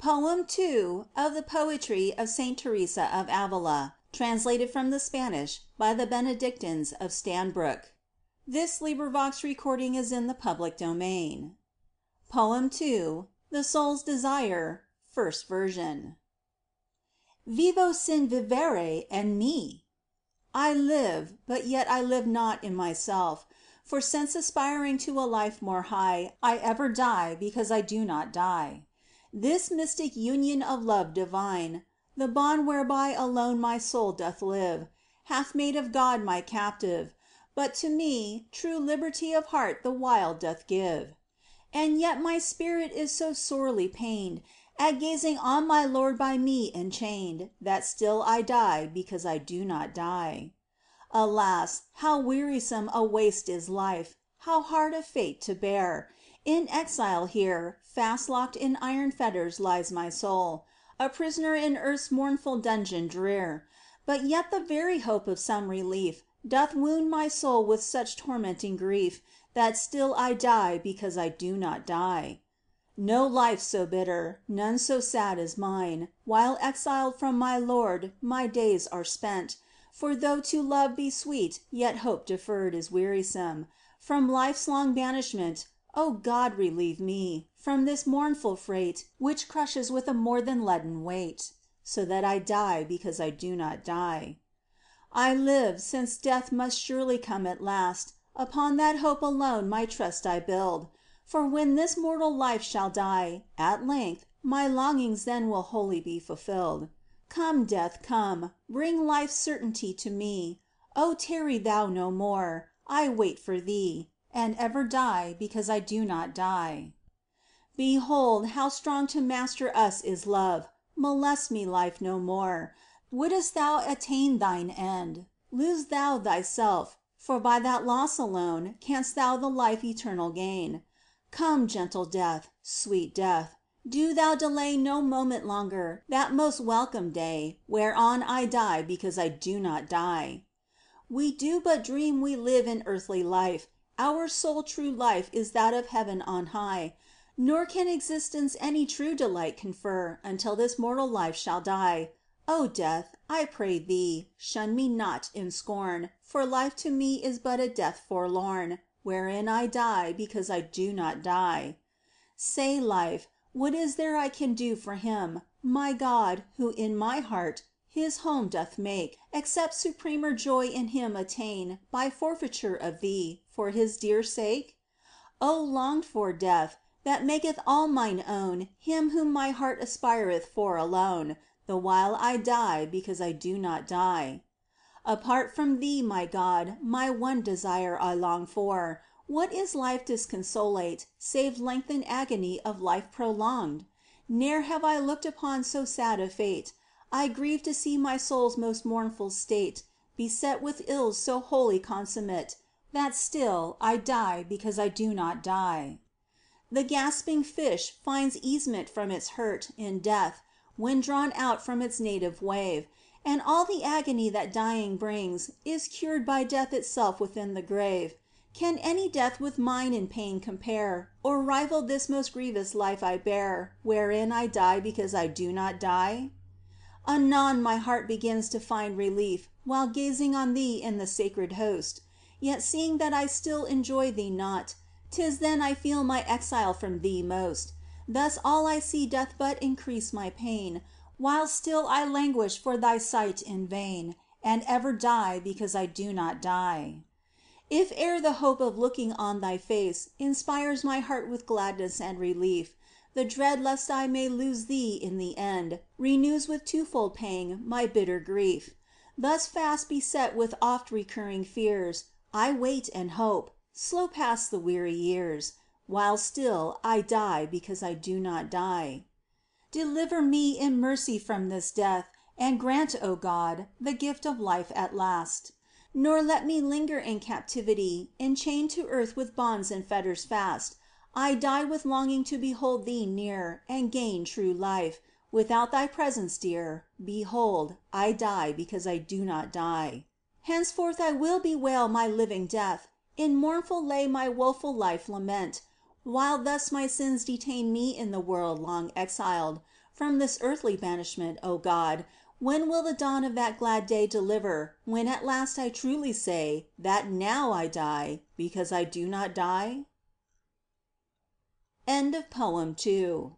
Poem 2 of the Poetry of St Teresa of Avila, translated from the Spanish by the Benedictines of Stanbrook. This recording is in the public domain. Poem 2, The Soul's Desire, first version. Vivo sin vivere en me. I live, but yet I live not in myself, for since aspiring to a life more high, I ever die because I do not die. This mystic union of love divine, the bond whereby alone my soul doth live, hath made of God my captive, but to me true liberty of heart the while doth give. And yet my spirit is so sorely pained at gazing on my Lord by me enchained, that still I die because I do not die. Alas, how wearisome a waste is life, how hard a fate to bear! In exile here, fast locked in iron fetters lies my soul, a prisoner in earth's mournful dungeon drear. But yet the very hope of some relief doth wound my soul with such tormenting grief, that still I die because I do not die. No life so bitter, none so sad as mine, while exiled from my Lord my days are spent. For though to love be sweet, yet hope deferred is wearisome. From life's long banishment, O God, relieve me from this mournful freight, which crushes with a more than leaden weight, so that I die because I do not die. I live, since death must surely come at last. Upon that hope alone my trust I build. For when this mortal life shall die, at length, my longings then will wholly be fulfilled. Come, death, come, bring life's certainty to me. O tarry thou no more, I wait for thee, and ever die because I do not die. Behold, how strong to master us is love. Molest me, life, no more. Wouldst thou attain thine end, lose thou thyself, for by that loss alone canst thou the life eternal gain. Come, gentle death, sweet death, do thou delay no moment longer that most welcome day, whereon I die because I do not die. We do but dream we live in earthly life. Our sole true life is that of heaven on high. Nor can existence any true delight confer until this mortal life shall die. O death, I pray thee, shun me not in scorn, for life to me is but a death forlorn, wherein I die because I do not die. Say, life, what is there I can do for him, my God, who in my heart his home doth make, except supremer joy in him attain by forfeiture of thee for his dear sake? O longed for death, that maketh all mine own him whom my heart aspireth for alone, the while I die because I do not die. Apart from thee, my God, my one desire I long for. What is life disconsolate, save lengthened agony of life prolonged? Ne'er have I looked upon so sad a fate. I grieve to see my soul's most mournful state, beset with ills so wholly consummate, that still I die because I do not die. The gasping fish finds easement from its hurt in death, when drawn out from its native wave, and all the agony that dying brings is cured by death itself within the grave. Can any death with mine in pain compare, or rival this most grievous life I bear, wherein I die because I do not die? Anon my heart begins to find relief while gazing on thee in the sacred host. Yet seeing that I still enjoy thee not, 'tis then I feel my exile from thee most. Thus all I see doth but increase my pain, while still I languish for thy sight in vain, and ever die because I do not die. If e'er the hope of looking on thy face inspires my heart with gladness and relief, the dread lest I may lose thee in the end renews with twofold pang my bitter grief. Thus fast beset with oft recurring fears, I wait and hope, slow pass the weary years, while still I die because I do not die. Deliver me in mercy from this death, and grant, O God, the gift of life at last. Nor let me linger in captivity, enchained to earth with bonds and fetters fast. I die with longing to behold thee near, and gain true life. Without thy presence dear, behold, I die because I do not die. Henceforth I will bewail my living death, in mournful lay my woeful life lament, while thus my sins detain me in the world long exiled. from this earthly banishment, O God, when will the dawn of that glad day deliver, when at last I truly say, that now I die, because I do not die? Poem 2.